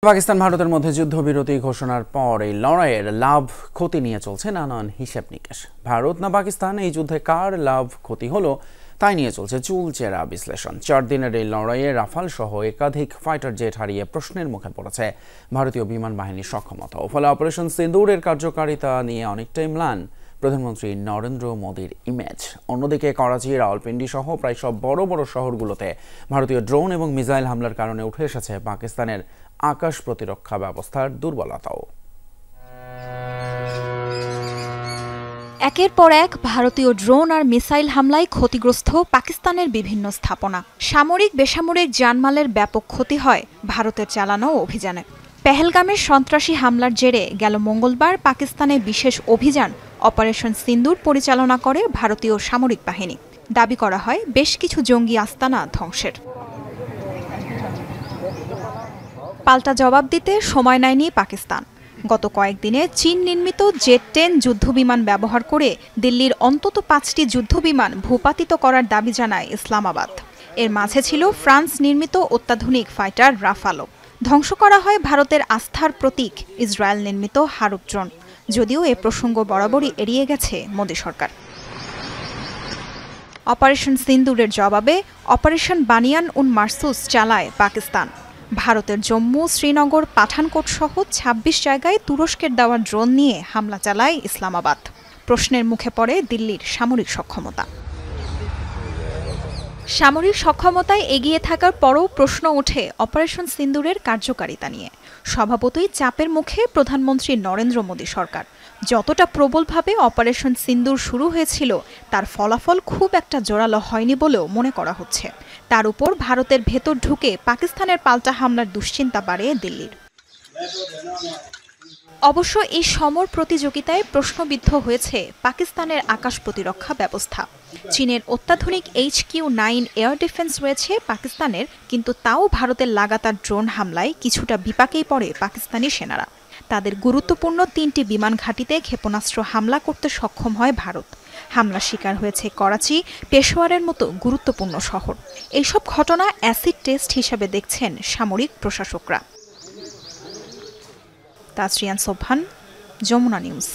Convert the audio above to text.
পাকিস্তান ভারতের মধ্যে যুদ্ধবিরতি ঘোষণার পর এই লড়াইয়ের লাভ ক্ষতি নিয়ে চলছে নানান হিসাব নিকেশ। ভারত না পাকিস্তান, এই যুদ্ধে কার লাভ ক্ষতি হলো তাই নিয়ে চলছে চুলচেরা বিশ্লেষণ। 4 দিনের এই লড়াইয়ে রাফাল সহ একাধিক ফাইটার জেট হারিয়ে প্রশ্নের মুখে পড়েছে ভারতীয় বিমান বাহিনীর সক্ষমতা। ফলে অপারেশন সিন্দুরের কার্যকারিতা নিয়ে অনেকটাই ম্লান প্রধানমন্ত্রী নরেন্দ্র মোদীর ইমেজ। অন্যদিকে করাচি, রাওয়ালপিন্ডি সহ প্রায় সব বড় বড় শহরগুলোতে ভারতীয় ড্রোন এবং মিসাইল হামলার কারণে উঠে এসেছে পাকিস্তানের আকাশ প্রতিরক্ষা ব্যবস্থার দুর্বলতাও। একের পর এক ভারতীয় ড্রোন আর মিসাইল হামলায় ক্ষতিগ্রস্ত পাকিস্তানের বিভিন্ন স্থাপনা। সামরিক বেসামরিক জানমালের ব্যাপক ক্ষতি হয় ভারতের চালানো অভিযানে। পেহেলগামের সন্ত্রাসী হামলার জেরে গেল মঙ্গলবার পাকিস্তানে বিশেষ অভিযান অপারেশন সিন্দুর পরিচালনা করে ভারতীয় সামরিক বাহিনী। দাবি করা হয় বেশ কিছু জঙ্গি আস্তানা ধ্বংসের। পাল্টা জবাব দিতে সময় নেয়নি পাকিস্তান। গত কয়েকদিনে চীন নির্মিত জেট-10 যুদ্ধবিমান ব্যবহার করে দিল্লির অন্তত 5টি যুদ্ধবিমান ভূপাতিত করার দাবি জানায় ইসলামাবাদ। এর মাঝে ছিল ফ্রান্স নির্মিত অত্যাধুনিক ফাইটার রাফালও। ধ্বংস করা হয় ভারতের আস্থার প্রতীক ইসরায়েল নির্মিত হারুপ ড্রোন। যদিও এ প্রসঙ্গ বরাবরই এড়িয়ে গেছে মোদী সরকার। অপারেশন সিন্দুরের জবাবে অপারেশন বানিয়ান উন মারসুস চালায় পাকিস্তান। ভারতের জম্মু, শ্রীনগর, পাঠানকোট সহ 26 জায়গায় তুরস্কের দেওয়া ড্রোন নিয়ে হামলা চালায় ইসলামাবাদ। প্রশ্নের মুখে পড়ে দিল্লির সামরিক সক্ষমতা। সামরিক সক্ষমতায় এগিয়ে থাকার পরও প্রশ্ন ওঠে অপারেশন সিন্দুরের কার্যকারিতা নিয়ে। স্বভাবতই চাপের মুখে প্রধানমন্ত্রী নরেন্দ্র মোদী সরকার। যতটা প্রবলভাবে অপারেশন সিন্দুর শুরু হয়েছিল তার ফলাফল খুব একটা জোরালো হয়নি বলেও মনে করা হচ্ছে। তার উপর ভারতের ভেতর ঢুকে পাকিস্তানের পাল্টা হামলার দুশ্চিন্তা বাড়ে দিল্লির। অবশ্য এই সমর প্রতিযোগিতায় প্রশ্নবিদ্ধ হয়েছে পাকিস্তানের আকাশ প্রতিরক্ষা ব্যবস্থা। চীনের অত্যাধুনিক HQ-9 এয়ার ডিফেন্স রয়েছে পাকিস্তানের, কিন্তু তাও ভারতের লাগাতার ড্রোন হামলায় কিছুটা বিপাকেই পড়ে পাকিস্তানি সেনারা। তাদের গুরুত্বপূর্ণ 3টি বিমান ঘাঁটিতে ক্ষেপণাস্ত্র হামলা করতে সক্ষম হয় ভারত। হামলার শিকার হয়েছে করাচি, পেশোয়ারের মতো গুরুত্বপূর্ণ শহর। এইসব ঘটনা অ্যাসিড টেস্ট হিসেবে দেখছেন সামরিক প্রশাসকরা। তাসরিয়ান সোবহান, যমুনা নিউজ।